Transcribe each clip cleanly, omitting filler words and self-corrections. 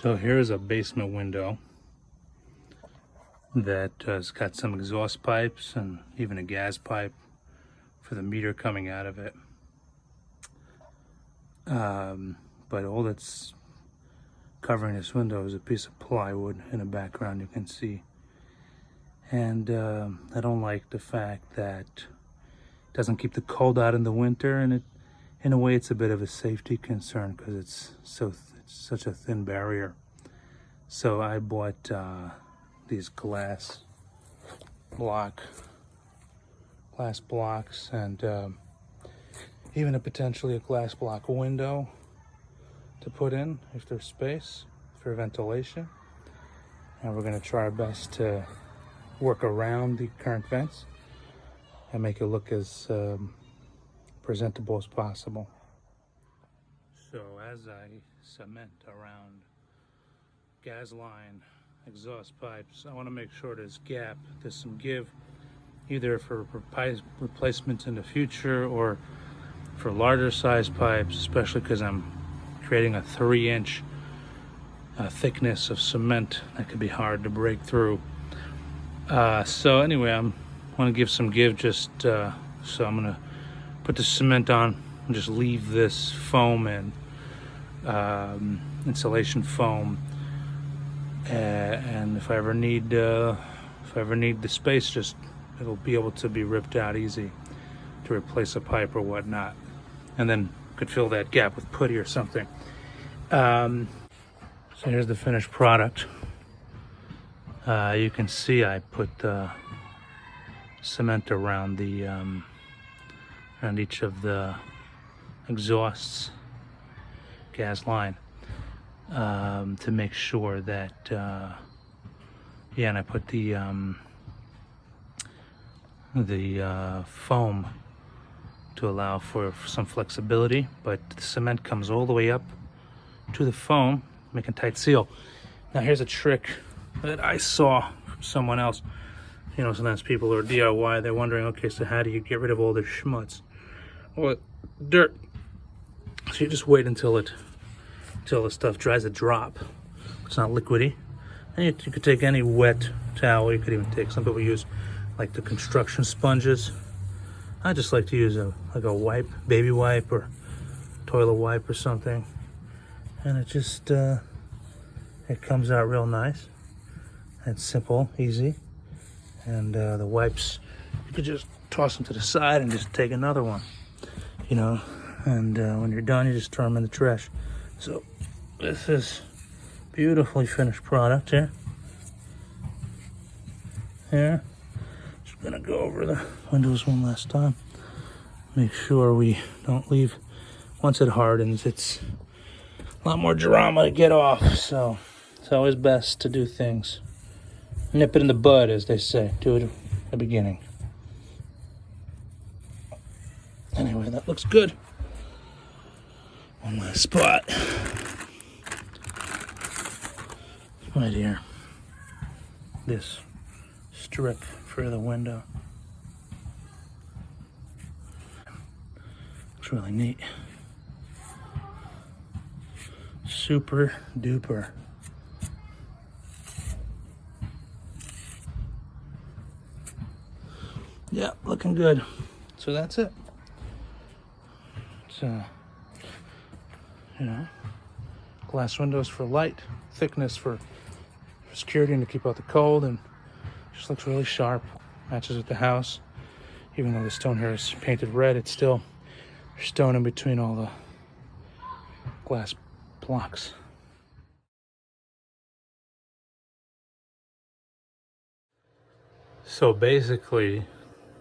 So here's a basement window that has got some exhaust pipes and even a gas pipe for the meter coming out of it. But all that's covering this window is a piece of plywood in the background, you can see. And I don't like the fact that it doesn't keep the cold out in the winter, and in a way it's a bit of a safety concern because it's such a thin barrier. So I bought these glass blocks and even potentially a glass block window to put in if there's space for ventilation. And we're going to try our best to work around the current vents and make it look as presentable as possible. So as I cement around gas line, exhaust pipes, I want to make sure there's some give, either for replacements in the future or for larger size pipes, especially because I'm creating a 3-inch thickness of cement that could be hard to break through. So anyway, I want to give some give so I'm going to put the cement on and just leave this foam and insulation foam, and if I ever need the space, just it'll be able to be ripped out easy to replace a pipe or whatnot, and then could fill that gap with putty or something. So here's the finished product. You can see I put cement around the around each of the exhausts, gas line, to make sure that and I put the foam to allow for some flexibility, but the cement comes all the way up to the foam, making a tight seal. Now here's a trick that I saw from someone else. You know, sometimes people are DIY, they're wondering, okay, so how do you get rid of all this schmutz or dirt? So you just wait until the stuff dries a drop. It's not liquidy. And you could take any wet towel. You could even take, some people use like the construction sponges. I just like to use a wipe, baby wipe or toilet wipe or something. And it just, it comes out real nice. It's simple, easy. And the wipes, you could just toss them to the side and just take another one, you know. And when you're done, you just throw them in the trash. So this is beautifully finished product here. Here, just gonna go over the windows one last time. Make sure we don't leave, once it hardens, it's a lot more drama to get off. So it's always best to do things, nip it in the bud, as they say. Do it at the beginning. Anyway, that looks good. One last spot. Right here. This strip for the window. Looks really neat. Super duper. Yeah, looking good. So that's it. It's you know, glass windows for light, thickness for security and to keep out the cold, and just looks really sharp. Matches with the house. Even though the stone here is painted red, it's still stone in between all the glass blocks. So basically,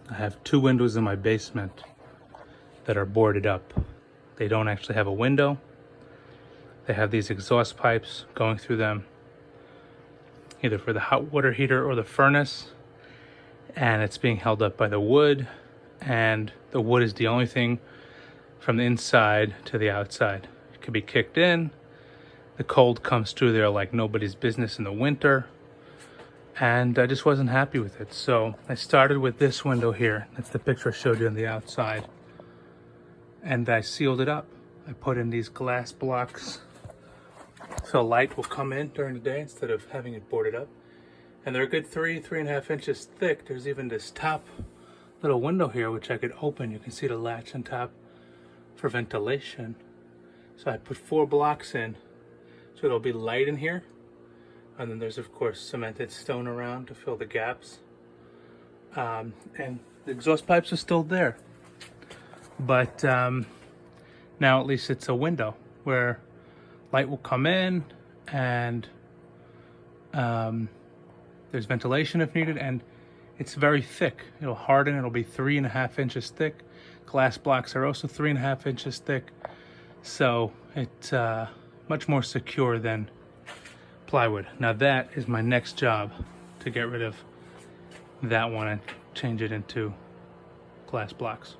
I have 2 windows in my basement that are boarded up. They don't actually have a window. They have these exhaust pipes going through them, either for the hot water heater or the furnace, and it's being held up by the wood, and the wood is the only thing from the inside to the outside. It can be kicked in. The cold comes through there like nobody's business in the winter, and I just wasn't happy with it. So I started with this window here. That's the picture I showed you on the outside, and I sealed it up. I put in these glass blocks So light will come in during the day instead of having it boarded up. And they're a good 3.5 inches thick. There's even this top little window here which I could open. You can see the latch on top for ventilation. So I put 4 blocks in, so it'll be light in here. And then there's of course cemented stone around to fill the gaps. And the exhaust pipes are still there. But now at least it's a window where light will come in, and there's ventilation if needed, and it's very thick. It'll harden. It'll be 3.5 inches thick. Glass blocks are also 3.5 inches thick. So it's much more secure than plywood. Now that is my next job, to get rid of that one and change it into glass blocks.